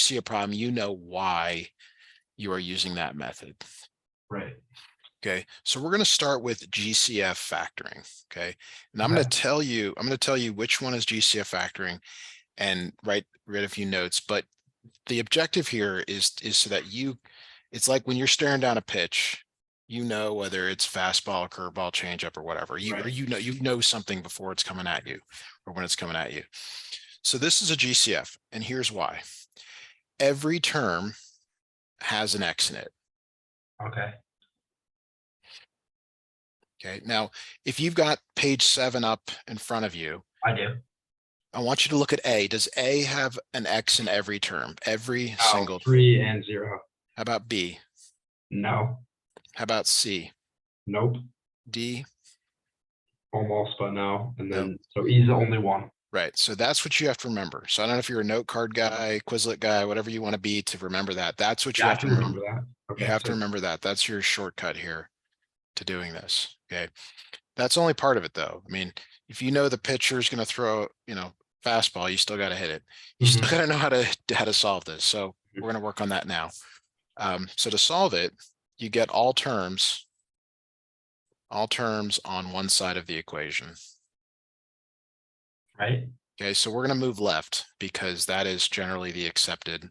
see a problem, you know why you are using that method. Right. Okay, so we're going to start with GCF factoring. Okay, and I'm going to tell you which one is GCF factoring and write a few notes. But the objective here is so that it's like when you're staring down a pitch, you know whether it's fastball, curveball, changeup, or whatever. You know something before it's coming at you or when it's coming at you. So this is a GCF, and here's why. Every term has an X in it. Okay. Okay, now if you've got page 7 up in front of you, I do. I want you to look at A. Does A have an X in every term? Every single 3 and 0. How about B? No. How about C? Nope. D? Almost, but no. And then Nope. so E's the only one. Right. So that's what you have to remember. So I don't know if you're a note card guy, Quizlet guy, whatever you want to be to remember that. That's what you have to remember. That. Okay. You have to remember that. That's your shortcut here to doing this. Okay. That's only part of it though. I mean, if you know the pitcher is going to throw, fastball, you still got to hit it. You still got to know how to solve this. So we're going to work on that now. So to solve it, you get all terms on one side of the equation. Right. Okay, so we're going to move left because that is generally the accepted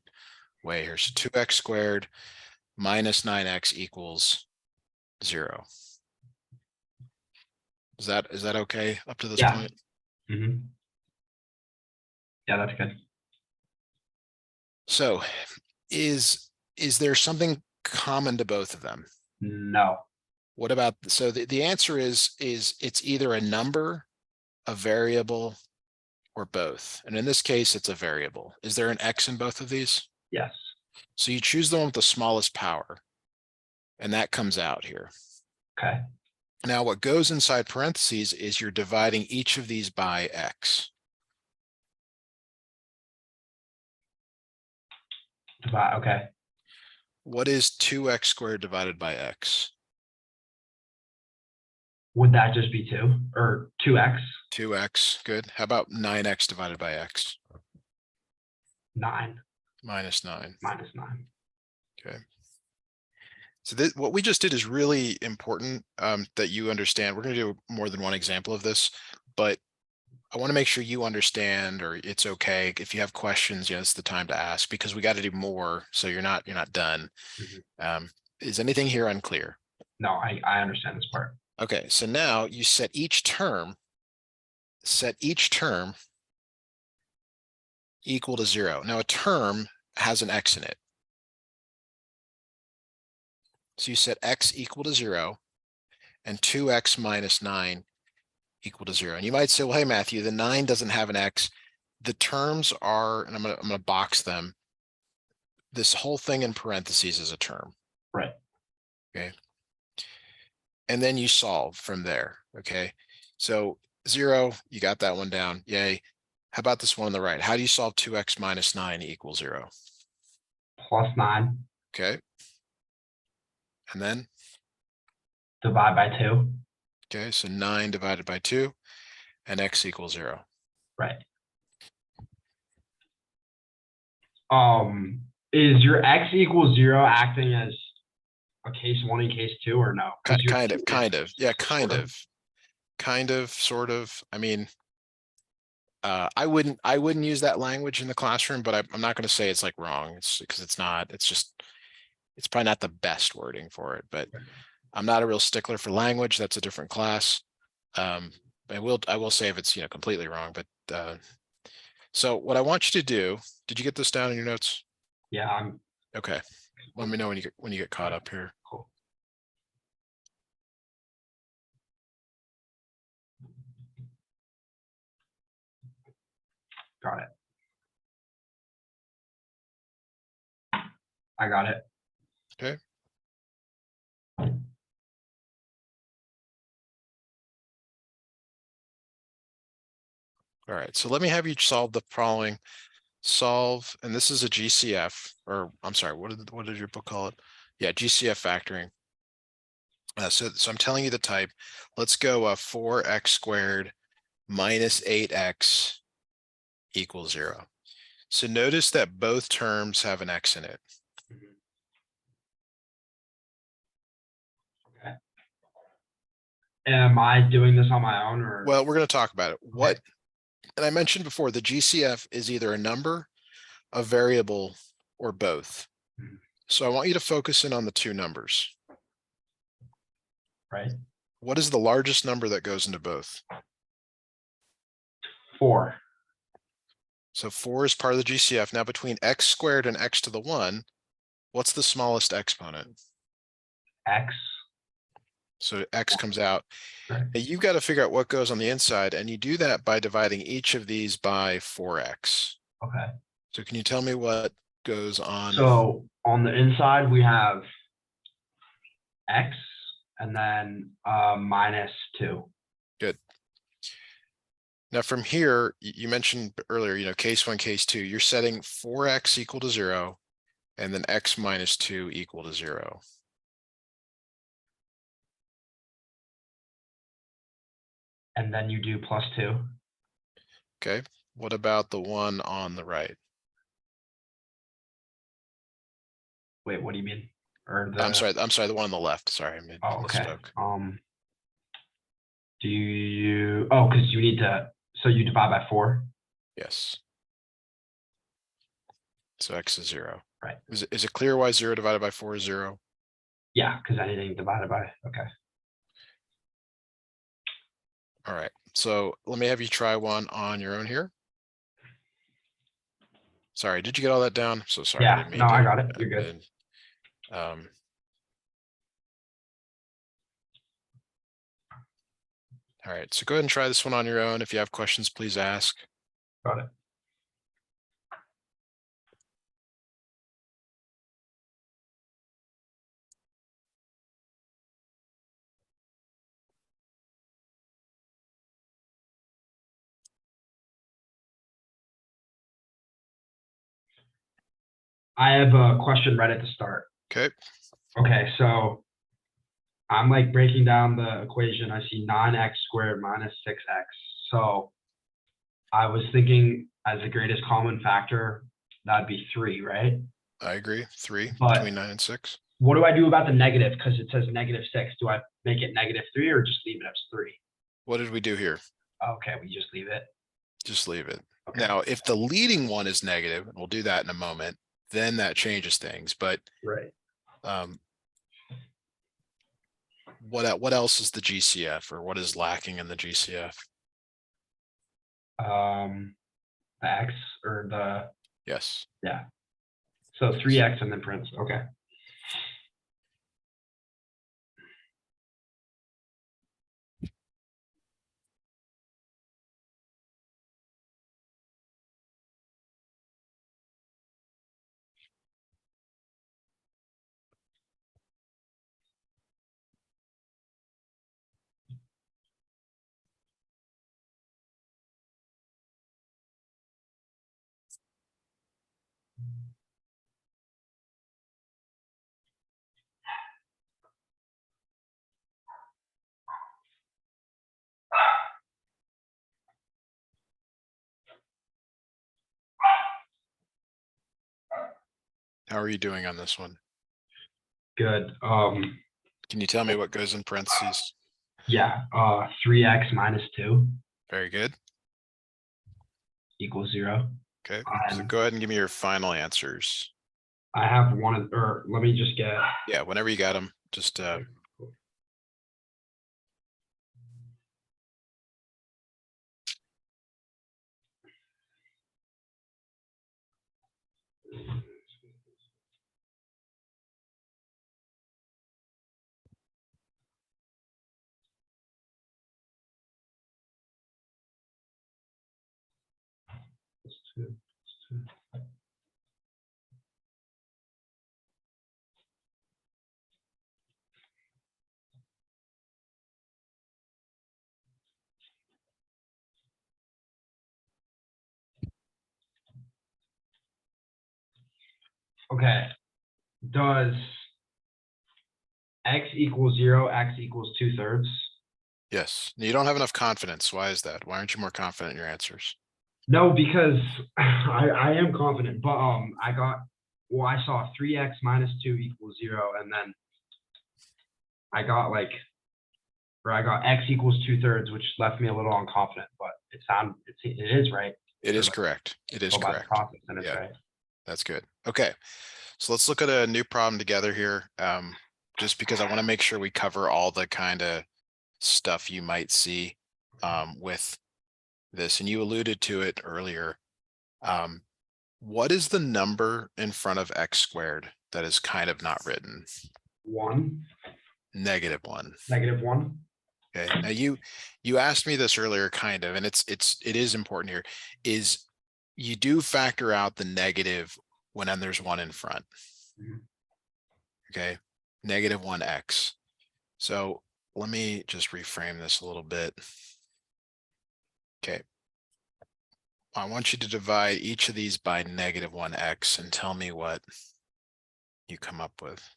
way here. So 2x squared minus 9x equals 0. Is that okay up to this point? Yeah, that's good. So is there something common to both of them? No. What about, so the answer is it's either a number, a variable, or both. And in this case, it's a variable. Is there an X in both of these? Yes. So you choose the one with the smallest power, and that comes out here. Okay. Now what goes inside parentheses is you're dividing each of these by X. Okay. What is 2x squared divided by X? Would that just be 2 or 2x? 2x, good. How about 9x divided by X? 9. Minus 9. Minus 9. Okay. So what we just did is really important that you understand. We're going to do more than one example of this, but I want to make sure you understand, or it's okay if you have questions, it's the time to ask, because we got to do more. So you're not done. Is anything here unclear? No, I understand this part. Okay, so now you set each term equal to 0. Now a term has an X in it. So you set X equal to 0 and 2x minus 9 equal to 0. And you might say, well, hey, Matthew, the 9 doesn't have an X. The terms are, and I'm gonna box them. This whole thing in parentheses is a term. Right. Okay. And then you solve from there. Okay. So 0, you got that one down. Yay. How about this one on the right? How do you solve 2x minus 9 equals 0? Plus 9. Okay. And then? Divide by 2. Okay, so 9 divided by 2 and x equals 0. Right. Is your x equals 0 acting as a case 1 and case 2 or no? Kind of. Yeah, kind of, sort of. I mean, I wouldn't use that language in the classroom, but I'm not going to say it's like wrong. It's because it's not. It's just, it's probably not the best wording for it, but I'm not a real stickler for language. That's a different class. I will say if it's completely wrong, but so what I want you to do, did you get this down in your notes? Yeah, okay. Let me know when you get caught up here. Cool. Got it. I got it. Okay. All right, so let me have you solve the following. Solve, and this is a GCF, or I'm sorry, what did your book call it? Yeah, GCF factoring. So I'm telling you the type. Let's go 4x squared minus 8x equals 0. So notice that both terms have an X in it. Okay. Am I doing this on my own or? Well, we're going to talk about it. What, Okay. and I mentioned before, the GCF is either a number, a variable, or both. Mhm. So I want you to focus in on the two numbers. Right? What is the largest number that goes into both? 4. So 4 is part of the GCF. Now between x squared and x to the 1, what's the smallest exponent? X. So x comes out. Right. Now you've got to figure out what goes on the inside, and you do that by dividing each of these by 4x. Okay. So can you tell me what goes on? So on the inside, we have X and then -2. Good. Now from here, you mentioned earlier, case 1, case 2, you're setting 4x equal to 0 and then x minus 2 equal to 0. And then you do +2. Okay. What about the one on the right? Wait, what do you mean? Or I'm the, sorry, the one on the left. Sorry, I oh, okay. misspoke. Do you, oh, because you need to, so you divide by 4? Yes. So x is 0. Right. Is it clear why 0 divided by 4 is 0? Yeah, because anything divided by, okay. All right. So let me have you try one on your own here. Sorry, did you get all that down? So sorry, I Yeah, didn't mean no, to. I got it. You're good. All right, so go ahead and try this one on your own. If you have questions, please ask. Got it. I have a question right at the start. Okay. Okay, so I'm like breaking down the equation. I see 9x squared minus 6x. So I was thinking as the greatest common factor, that'd be 3, right? I agree. 3 But between 9 and 6. what do I do about the negative? Because it says -6. Do I make it -3 or just leave it as 3? What did we do here? Okay, we just leave it. Just leave it. Okay. Now, if the leading one is negative, and we'll do that in a moment, then that changes things. But Right. What else is the GCF, or what is lacking in the GCF? The x or the, Yes. yeah. So 3x and then prints. Okay. How are you doing on this one? Good. Can you tell me what goes in parentheses? Yeah. 3x minus 2 Very good. equals 0. Okay. So go ahead and give me your final answers. I have one of, or let me just get. Yeah, whenever you got them, just Okay. Does x equals 0, x equals 2/3? yes. You don't have enough confidence. Why is that? Why aren't you more confident in your answers? No, because I am confident, but I saw 3x minus 2 equals 0, and then I got like, or I got x equals 2/3, which left me a little unconfident, but it is right. It Or is like, correct. It is go by the correct. process, and it's Yeah, right. that's good. Okay. So let's look at a new problem together here. Just because I want to make sure we cover all the kind of stuff you might see with this, and you alluded to it earlier. What is the number in front of x squared that is kind of not written? 1, -1. -1. Okay. Now you asked me this earlier, kind of, and it is important here, is you do factor out the negative when there's one in front. Mhm. Okay, -1x. So let me just reframe this a little bit. Okay. I want you to divide each of these by -1x and tell me what you come up with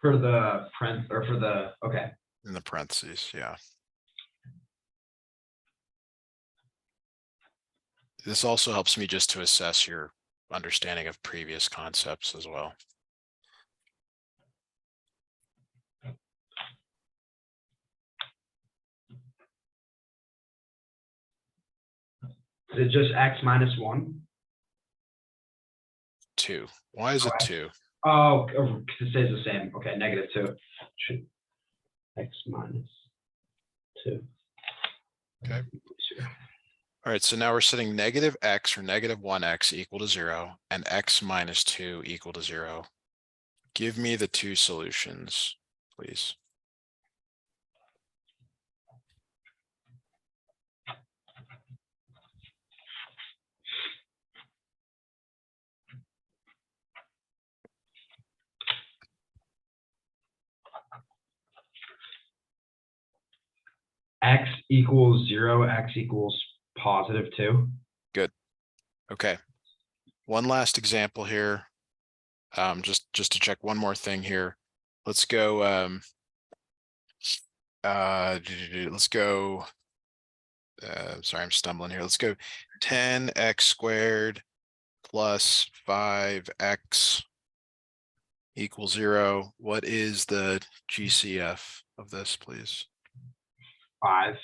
For the print or for the, okay. in the parentheses. Yeah. This also helps me just to assess your understanding of previous concepts as well. Is it just x minus 1? 2. Why is it 2? Oh, because it stays the same. Okay, -2. Should x minus 2. Okay. All right, so now we're setting -x or -1x equal to 0 and x minus 2 equal to 0. Give me the two solutions, please. X equals 0, x equals +2. Good. Okay. One last example here. Just to check one more thing here. Let's go. Let's go. Sorry, I'm stumbling here. Let's go 10x squared plus 5x equals 0. What is the GCF of this, please? 5.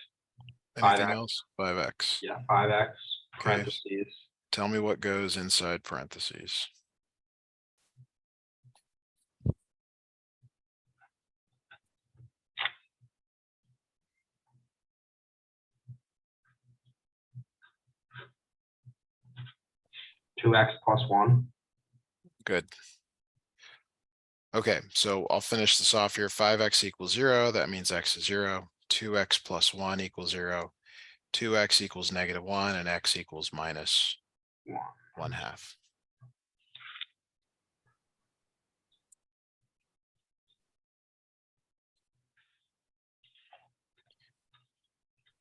Anything 5x. else? 5x. Yeah, 5x. Okay. Parentheses. Tell me what goes inside parentheses. Two x plus 1. Good. Okay, so I'll finish this off here. 5x equals 0. That means x is 0. 2x plus 1 equals 0. 2x equals -1 and x equals minus 1/2.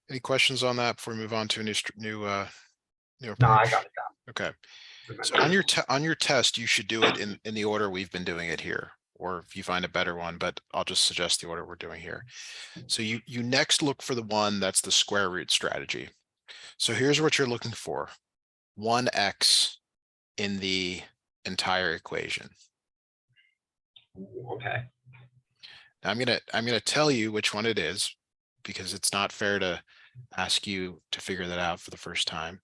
Any questions on that before we move on to a new No, approach? I got it down. Okay. So on your test, you should do it in the order we've been doing it here, or if you find a better one, but I'll just suggest the order we're doing here. So you next look for the one that's the square root strategy. So here's what you're looking for: 1x in the entire equation. Okay. Now I'm gonna tell you which one it is, because it's not fair to ask you to figure that out for the first time.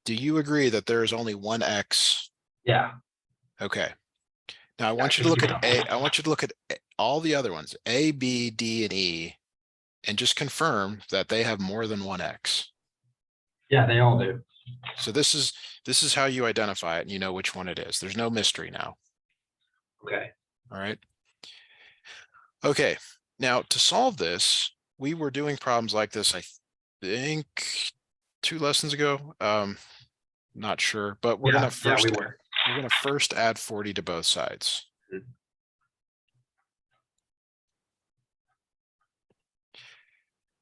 Do you agree that there is only one x? Yeah. Okay. Now I want you to look at I want you to look at all the other ones, A, B, D, and E, and just confirm that they have more than one x. Yeah, they all do. So this is how you identify it, and you know which one it is. There's no mystery now. Okay. All right. Okay. Now to solve this, we were doing problems like this, I think 2 lessons ago. Not sure, but we're gonna first add 40 to both sides. Mhm.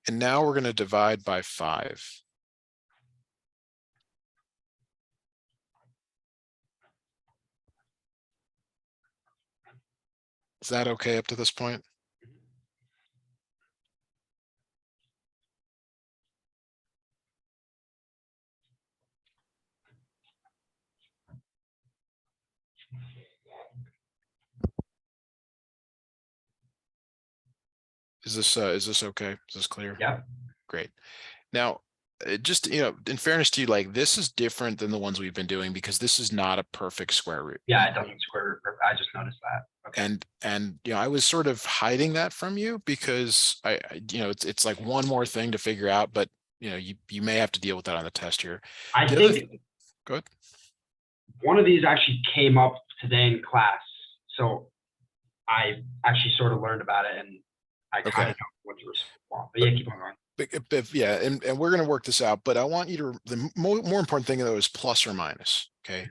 And now we're going to divide by 5. Is that okay up to this point? Is this okay? Is this clear? Yeah. Great. Now, just, in fairness to you, like this is different than the ones we've been doing because this is not a perfect square root. Yeah, it doesn't square root perfect. I just noticed that. Okay. And I was sort of hiding that from you because it's like one more thing to figure out, but you may have to deal with that on the test here. I The other think Go ahead. one of these actually came up today in class. So I actually sort of learned about it and I kind Okay. of know what to respond. But yeah, keep on going. Yeah, and we're going to work this out, but I want you to, the more important thing though is plus or minus. Okay.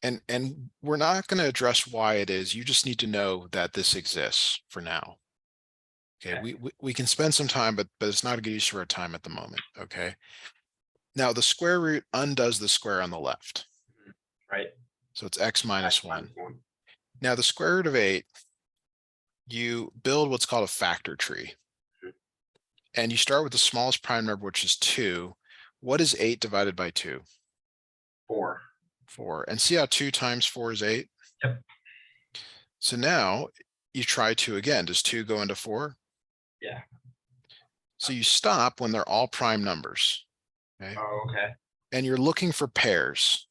And we're not going to address why it is. You just need to know that this exists for now. Okay. We can spend some time, but it's not a good use of our time at the moment. Okay. Now the square root undoes the square on the left. Right. So it's x minus X 1. -1. Now the square root of 8, you build what's called a factor tree. And you start with the smallest prime number, which is 2. What is 8 divided by 2? 4. 4. And see how 2 times 4 is 8? Yep. So now you try 2 again. Does 2 go into 4? Yeah. So you stop when they're all prime numbers. Okay. Oh, okay. And you're looking for pairs.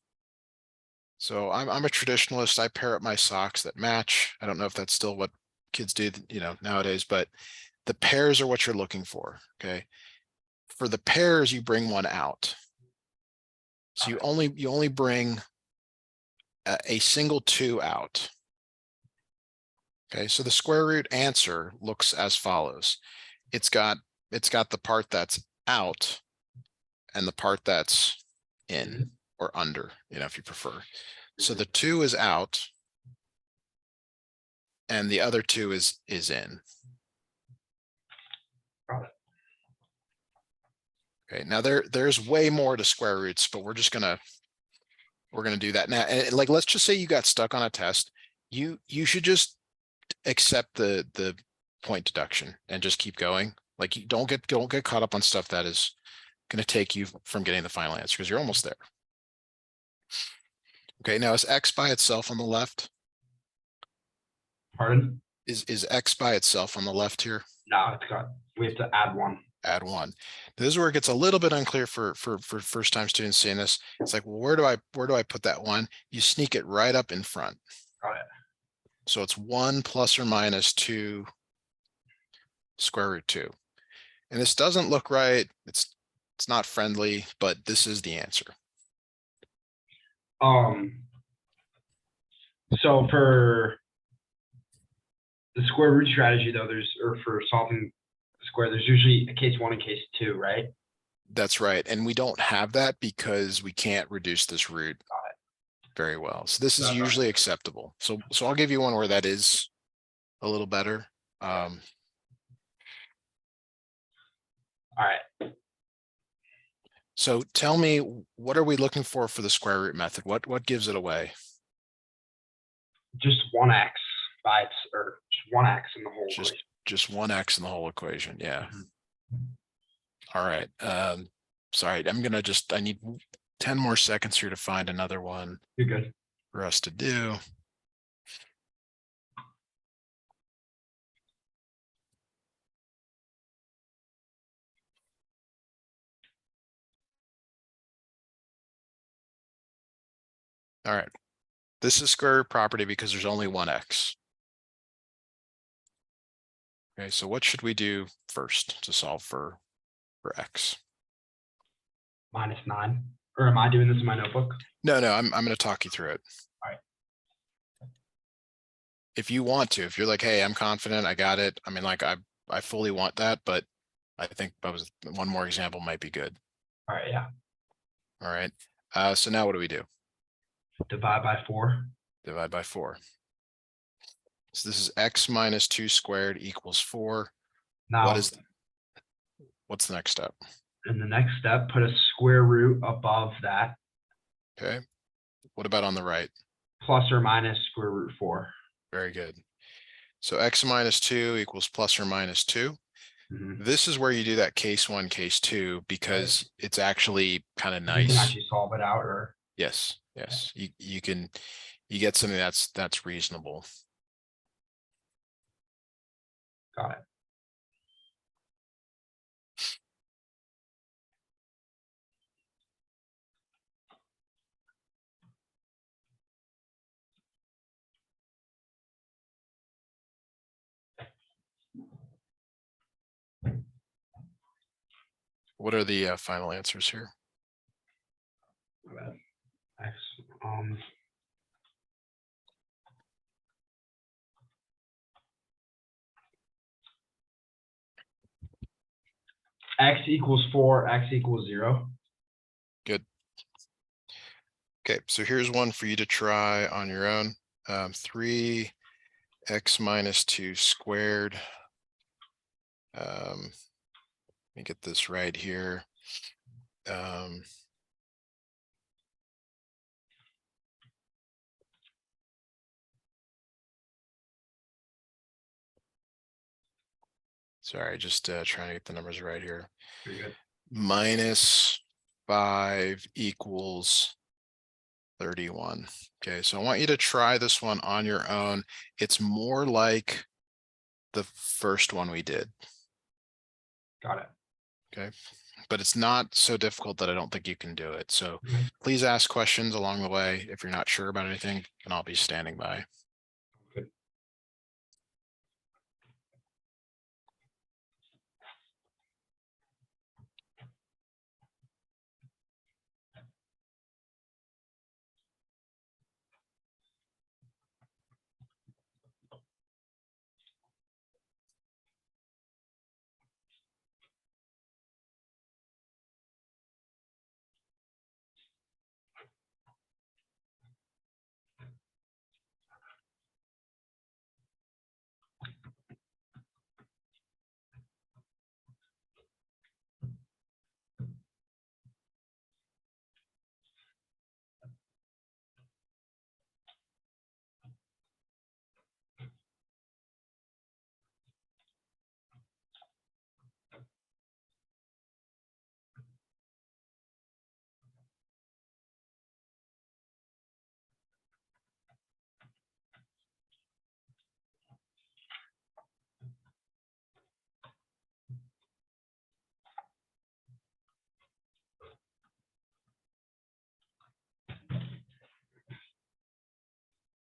So I'm a traditionalist. I pair up my socks that match. I don't know if that's still what kids do, nowadays, but the pairs are what you're looking for. Okay. For the pairs, you bring one out. So you only bring a single 2 out. Okay, so the square root answer looks as follows. It's got the part that's out and the part that's in or under, if you prefer. So the 2 is out and the other 2 is in. Got it. Okay, now there's way more to square roots, but we're gonna do that now. And like, let's just say you got stuck on a test. You should just accept the point deduction and just keep going. Like, you don't get caught up on stuff that is going to take you from getting the final answer because you're almost there. Okay, now is x by itself on the left? Pardon? Is x by itself on the left here? No, we have to add 1. Add 1. This is where it gets a little bit unclear for first time students seeing this. It's like, well, where do I put that 1? You sneak it right up in front. Got it. So it's 1 plus or minus 2 square root 2. And this doesn't look right. It's not friendly, but this is the answer. So for the square root strategy though, for solving the square, there's usually a case 1 and case 2, right? That's right. And we don't have that because we can't reduce this root very well. So this is usually acceptable. So I'll give you one where that is a little better. All right. So tell me, what are we looking for the square root method? What gives it away? Just 1x or just 1x in the whole equation. Just 1x in the whole equation. Yeah. All right. Sorry, I need 10 more seconds here to find another one. You're good. For us to do. All right. This is square root property because there's only 1x. Okay, so what should we do first to solve for x? -9. Or am I doing this in my notebook? No, I'm going to talk you through it. All right. If you want to, if you're like, hey, I'm confident, I got it. I mean, like, I fully want that, but I think one more example might be good. All right, yeah. All right. So now what do we do? Divide by 4. Divide by 4. So this is x minus 2 squared equals 4. Now, what's the next step? In the next step, put a square root above that. Okay. What about on the right? Plus or minus square root 4. Very good. So x minus 2 equals plus or minus 2. This is where you do that case 1, case 2, because it's actually kind of nice. You can actually solve it out, or yes. You get something that's reasonable. Got it. What are the final answers here? My bad. X, X equals 4, X equals 0. Good. Okay, so here's one for you to try on your own. 3x minus 2 squared. Let me get this right here. Sorry, just trying to get the numbers right here. Pretty good. Minus 5 equals 31. Okay, so I want you to try this one on your own. It's more like the first one we did. Got it. Okay, but it's not so difficult that I don't think you can do it. So Okay. please ask questions along the way. If you're not sure about anything, and I'll be standing by. Good.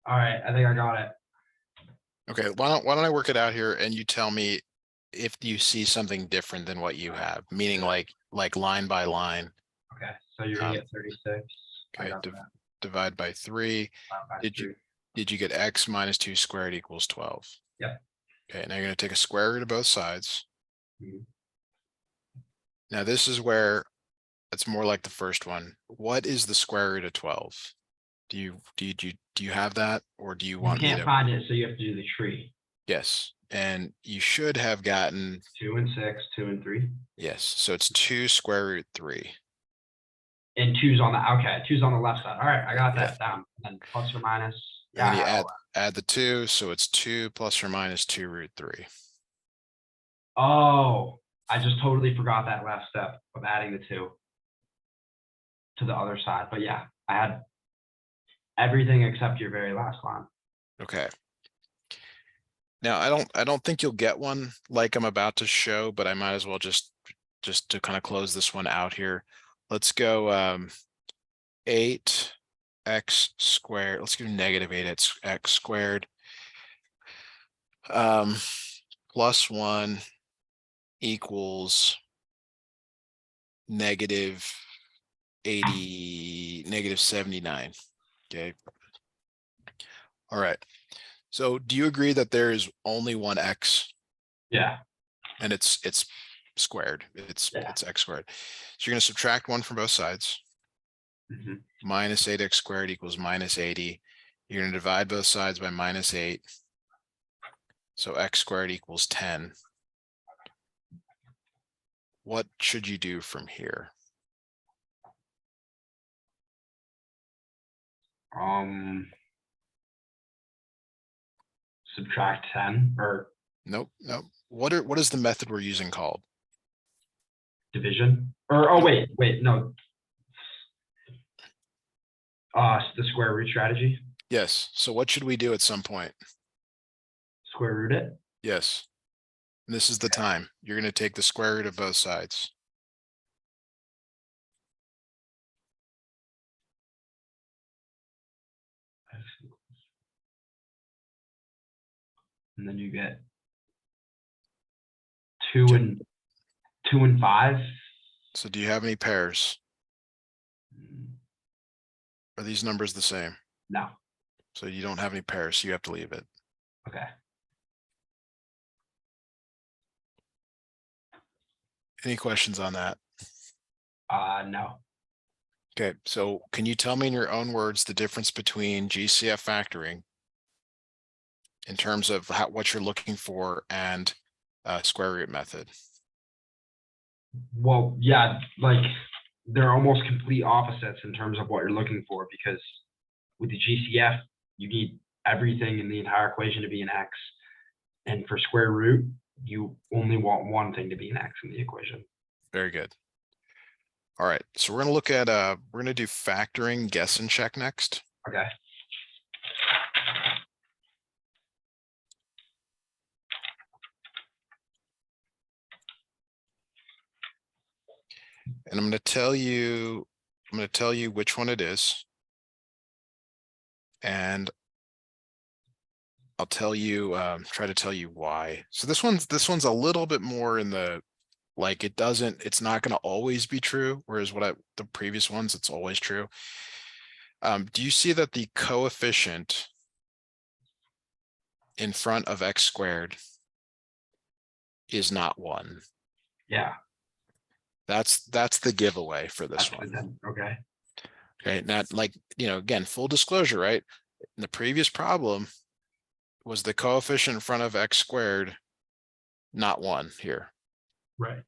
All right, I think I got it. Okay, why don't I work it out here and you tell me if you see something different than what you have, meaning like line by line. Okay, so you're gonna get 36. I Okay, got that. divide by 3. By Did you 3. did you get x minus 2 squared equals 12? Yep. Okay, now you're going to take a square root of both sides. Mhm. Now this is where it's more like the first one. What is the square root of 12? Do you have that, or do you You want me can't to? find it, so you have to do the tree. Yes, and you should have gotten 2 and 6, 2 and 3. yes. So it's 2 square root 3. And 2's on the okay, 2's on the left side. All right, I got Yeah. that down. And then plus or minus. And then Yeah, you I had all add the 2, so it's 2 plus or minus 2 root 3. that. Oh, I just totally forgot that last step of adding the 2 to the other side. But yeah, I had everything except your very last line. Okay. Now I don't think you'll get one like I'm about to show, but I might as well just to kind of close this one out here. Let's go 8x squared. Let's do negative 8x squared plus 1 equals negative 79. Okay. All right. So do you agree that there is only one x Yeah. and it's squared? It's Yeah. x squared. So you're going to subtract 1 from both sides. Mhm. Minus 8x squared equals minus 80. You're going to divide both sides by minus 8. So x squared equals 10. What should you do from here? Subtract 10 or Nope. What is the method we're using called? division or oh wait, no. The square root strategy. Yes. So what should we do at some point? Square root it. Yes. And this is the time. You're going to take the square root of both sides. And then you get 2 and 5. So do you have any pairs? Mm, Are these numbers the same? No. So you don't have any pairs, so you have to leave it. Okay. Any questions on that? No. Okay, so can you tell me in your own words the difference between GCF factoring in terms of what you're looking for and square root method? Well, yeah, like they're almost complete opposites in terms of what you're looking for, because with the GCF, you need everything in the entire equation to be an X. And for square root, you only want one thing to be an X in the equation. Very good. All right, so we're gonna look at we're gonna do factoring guess and check next. Okay. And I'm gonna tell you which one it is. And I'll tell you, try to tell you why. So this one's a little bit more in the, like, it's not gonna always be true, whereas the previous ones, it's always true. Do you see that the coefficient in front of x squared is not 1? Yeah. That's the giveaway for this That's one. okay. Okay, not like, again, full disclosure, right? In the previous problem was the coefficient in front of x squared not 1 here. Right.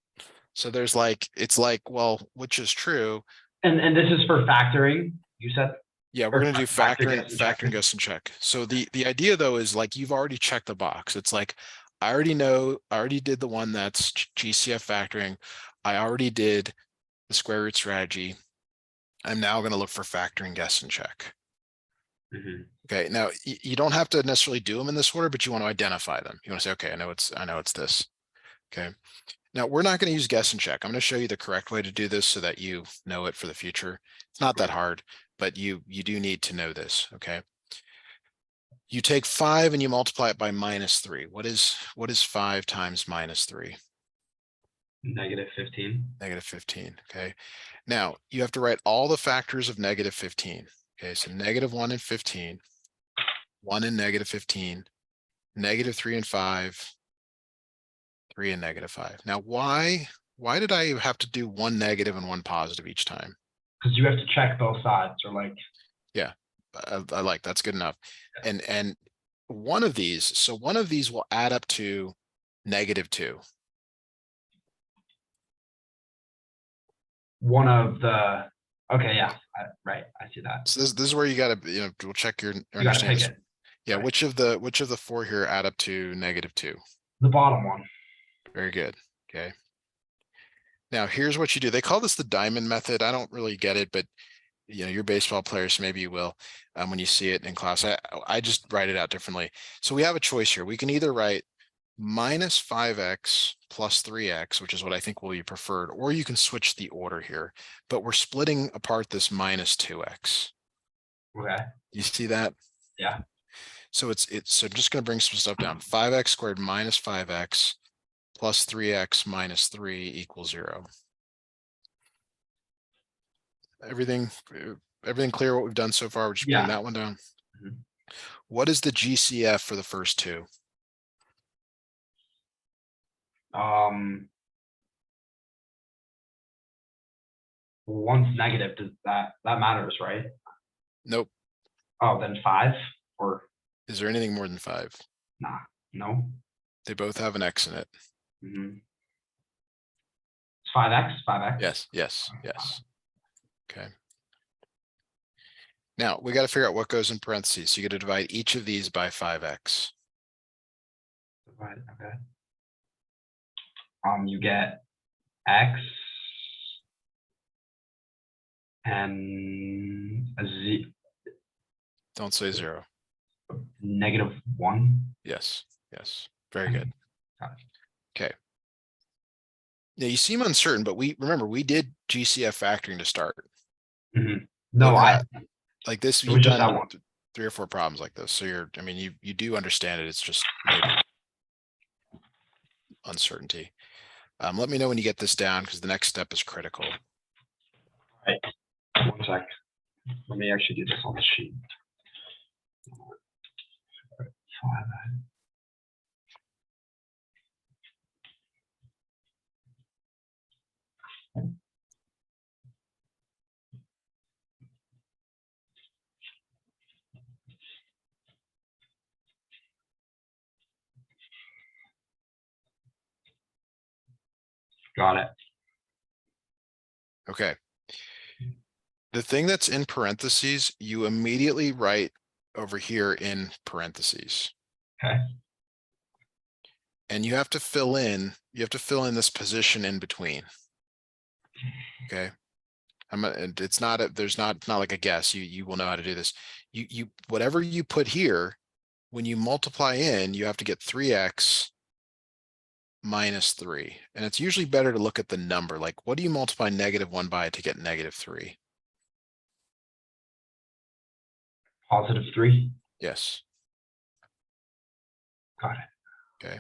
So there's like, it's like, well, which is true? And this is for factoring, you said? Yeah, we're Or gonna do factor guess and check. factor and guess and check. So the idea though is like you've already checked the box. It's like I already did the one that's GCF factoring. I already did the square root strategy. I'm now gonna look for factoring guess and check. Mhm. Okay, now you don't have to necessarily do them in this order, but you want to identify them. You want to say, okay, I know it's this. Okay. Now we're not going to use guess and check. I'm going to show you the correct way to do this so that you know it for the future. It's not that hard, but you do need to know this. Okay. You take 5 and you multiply it by -3. What is 5 times -3? -15. -15. Okay. Now you have to write all the factors of -15. Okay, so -1 and 15, 1 and -15, -3 and 5, 3 and -5. Now why did I have to do one negative and one positive each time? Because you have to check both sides, or like, Yeah, I like that's good enough. And one of these will add up to -2. one of the, okay, yeah, right, I see that. So this is where you gotta, we'll check your You gotta understanding. pick it. Yeah, Right. which of the 4 here add up to -2? The bottom one. Very good. Okay. Now here's what you do. They call this the diamond method. I don't really get it, but you're baseball players, so maybe you will when you see it in class. I just write it out differently. So we have a choice here. We can either write -5x plus 3x, which is what I think will be preferred, or you can switch the order here, but we're splitting apart this -2x. Okay. You see that? Yeah. So so I'm just going to bring some stuff down. 5x squared minus 5x plus 3x minus 3 equals 0. Everything clear what we've done so far? We're just bring Yeah. that one down. Mhm. What is the GCF for the first two? One's negative. Does that matters, right? Nope. Oh, then 5, or Is there anything more than 5? nah, no. They both have an x in it. Mhm. It's 5x, 5x. Yes, yes, yes. Okay. Now we got to figure out what goes in parentheses. So you got to divide each of these by 5x. Right, okay. You get x and a z Don't say 0. -1. Yes, yes. Very good. Got it. Okay. Now you seem uncertain, but remember we did GCF factoring to start. Mhm. No, like this, it you've was just that done one. 3 or 4 problems like this. So I mean, you do understand it. It's just maybe uncertainty. Let me know when you get this down because the next step is critical. Right. 1 sec. Let me actually do this on the sheet. Got it. Okay. The thing that's in parentheses, you immediately write over here in parentheses. Okay. And you have to fill in this position in between. Okay. It's not like a guess. You will know how to do this. You whatever you put here, when you multiply in, you have to get 3x minus 3. And it's usually better to look at the number. Like, what do you multiply -1 by to get -3? +3. Yes. Got it. Okay.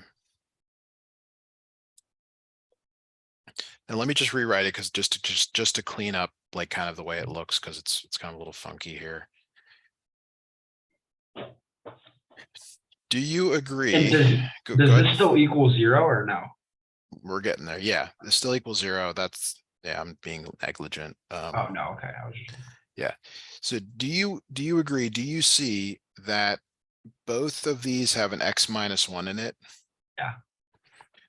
And let me just rewrite it because just to clean up like kind of the way it looks, because it's kind of a little funky here. Do you agree? And does Go this ahead. still equal 0 or no? We're getting there. Yeah, this still equals 0. That's, yeah, I'm being negligent. Oh no, okay. I was just Yeah. So do you agree? Do you see that both of these have an x minus 1 in it? Yeah.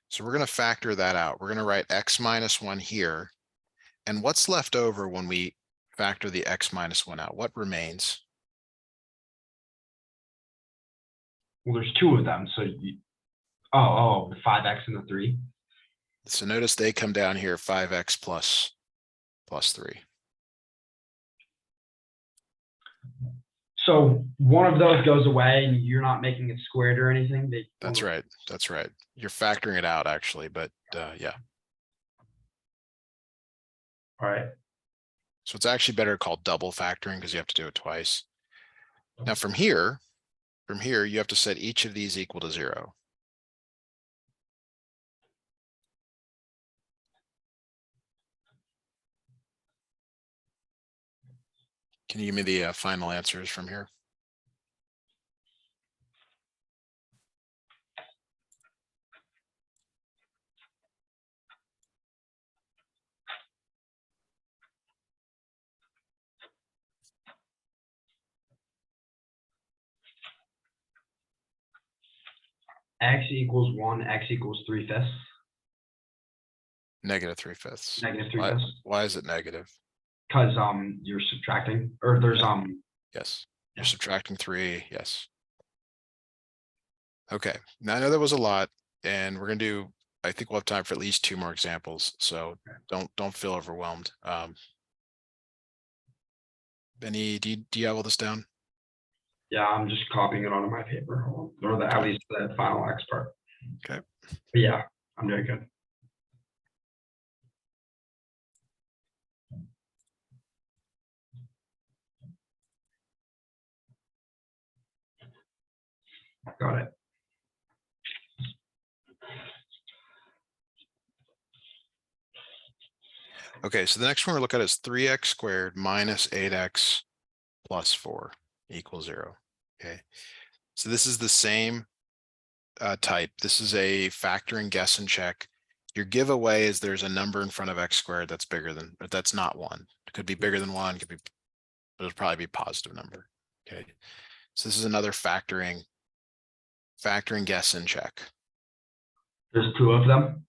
So we're going to factor that out. We're going to write x minus 1 here. And what's left over when we factor the x minus 1 out? What remains? well, there's 2 of them, so the 5x and the 3. So notice they come down here, 5x plus 3. So one of those goes away and you're not making it squared or anything. That's right. That's right. You're factoring it out actually, but yeah. All right. So it's actually better called double factoring because you have to do it twice. Now from here, you have to set each of these equal to 0. Can you give me the final answers from here? X equals 1, x equals 3/5. -3/5. -3/5. Why is it negative? Because you're subtracting, or there's Yes. You're Yeah. subtracting 3. Yes. Okay. Now I know that was a lot, and we're gonna do, I think we'll have time for at least 2 more examples. So don't feel overwhelmed. Benny, do you have all this down? Yeah, I'm just copying it onto my paper, or at least the final X part. Okay. But yeah, I'm doing good. Got it. Okay, so the next one we're looking at is 3x squared minus 8x plus 4 equals 0. Okay, so this is the same type. This is a factoring guess and check. Your giveaway is there's a number in front of x squared that's bigger than, but that's not 1. It could be bigger than 1, could be, but it'll probably be a positive number. Okay, so this is another factoring guess and check. There's 2 of them.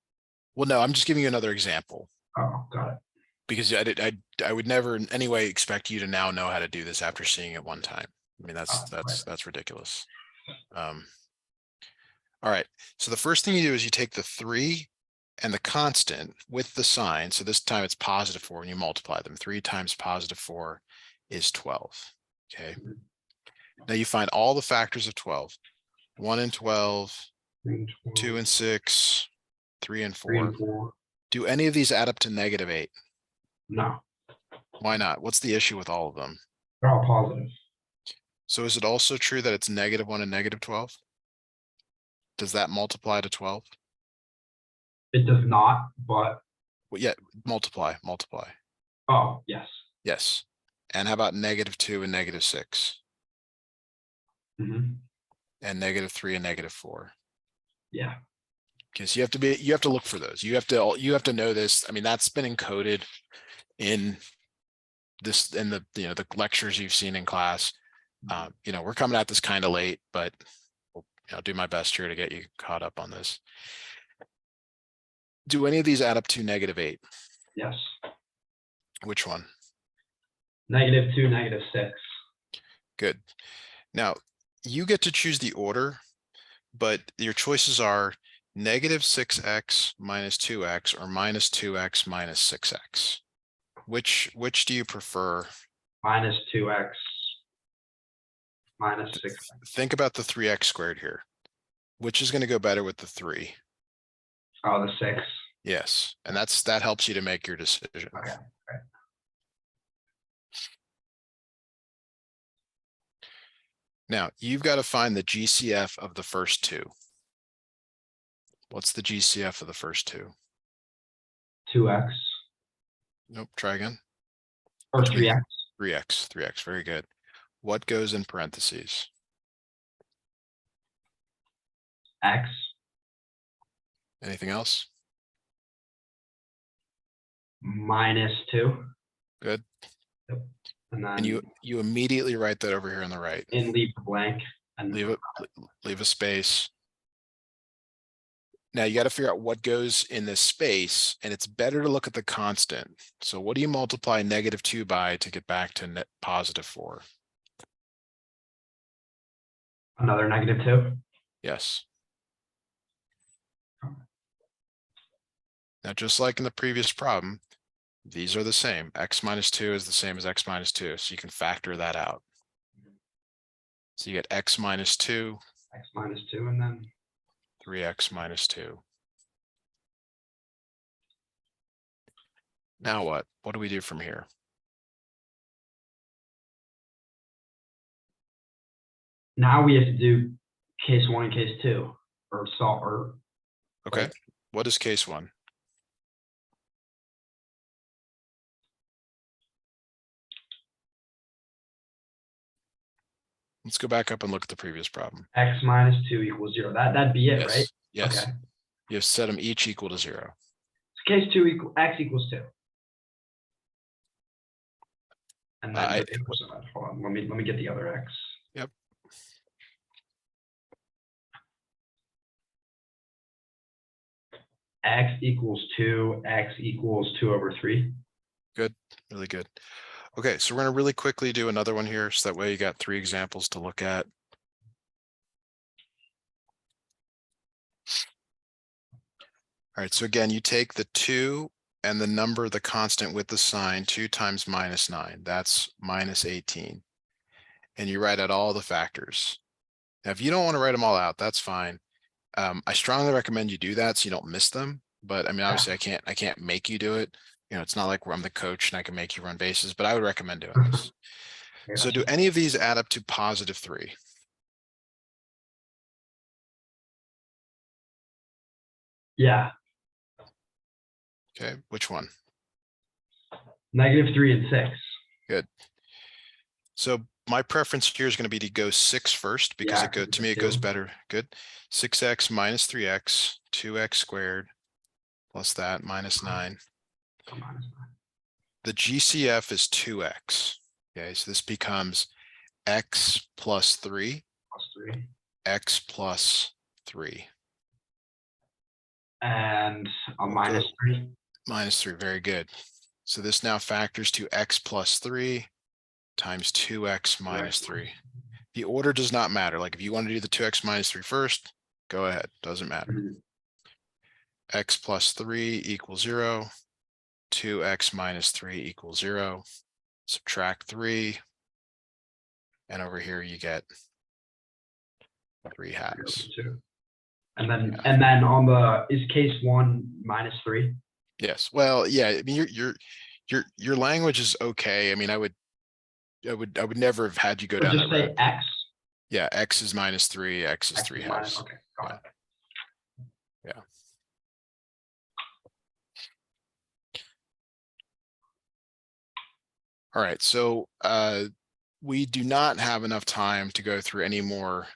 Well, no, I'm just giving you another example. Oh, got it. Because I would never in any way expect you to now know how to do this after seeing it one time. I mean, that's ridiculous. All right. So the first thing you do is you take the 3 and the constant with the sign. So this time it's +4 and you multiply them. 3 times +4 is 12. Okay. Now you find all the factors of 12. 1 and 12, 2 and 6, 3 and 4. Do any of these add up to -8? No, Why not? What's the issue with all of them? they're all positive. So is it also true that it's -1 and -12? Does that multiply to 12? It does not, but, Well, yeah, multiply. oh, yes. Yes. And how about -2 and -6? Mhm. And -3 and -4? Yeah, Because you have to look for those. You have to know this. I mean, that's been encoded in the the lectures you've seen in class. We're coming at this kind of late, but I'll do my best here to get you caught up on this. Do any of these add up to -8? yes. Which one? -2, -6. Good. Now you get to choose the order, but your choices are -6x minus 2x or -2x minus 6x. Which do you prefer? -2x minus 6. Think about the 3x squared here. Which is going to go better with the 3? Oh, the 6. Yes, and that helps you to make your decision. Okay. Now you've got to find the GCF of the first two. What's the GCF of the first two? 2x Nope, try again. or 3x. 3x, very good. What goes in parentheses? X Anything else? -2. Good. Yep. And then And you immediately write that over here on the right. and leave the blank and Leave a space. Now you got to figure out what goes in this space, and it's better to look at the constant. So what do you multiply -2 by to get back to net +4? another -2. Yes. Now, just like in the previous problem, these are the same. X minus 2 is the same as x minus 2, so you can factor that out. So you get x minus 2, X -2, and then 3x minus 2. Now what? What do we do from here? now we have to do case 1 and case 2 or solve or Okay. Like- What is case 1? Let's go back up and look at the previous problem. X -2 equals 0. That'd be it, right? Yes. Okay. You set them each equal to 0. So case 2 equal X equals 2. And then I- hold on, let me get the other X. Yep. X equals 2, X equals 2/3. Good, really good. Okay, so we're going to really quickly do another one here, so that way you got 3 examples to look at. All right, so again, you take the 2 and the number, the constant with the sign, 2 times -9, that's -18. And you write out all the factors. Now, if you don't want to write them all out, that's fine. I strongly recommend you do that so you don't miss them. But I mean, obviously I can't make you do it. It's not like I'm the coach and I can make you run bases, but I would recommend doing this. So do any of these add up to +3? Yeah, Okay, which one? -3 and 6. Good. So my preference here is going to be to go 6 first because Yeah, to me it goes 2. better. Good. 6x minus 3x, 2x squared plus that -9. The GCF is 2x. Okay, so this becomes x plus 3, +3. x plus 3. And a -3. -3, very good. So this now factors to x plus 3 times 2x minus 3. The order does not matter. Like if you want to do the 2x minus 3 first, go ahead, doesn't matter. Mhm. X plus 3 equals 0. 2x minus 3 equals 0. Subtract 3. And over here you get 3/2. 2. And then on the is case 1 -3. Yes. Well, yeah, I mean your language is okay. I mean, I would never have had you go Or down just that say road. X. Yeah, x is -3, x is X is 3/2. Okay, got it. Yeah. All right, so we do not have enough time to go through any more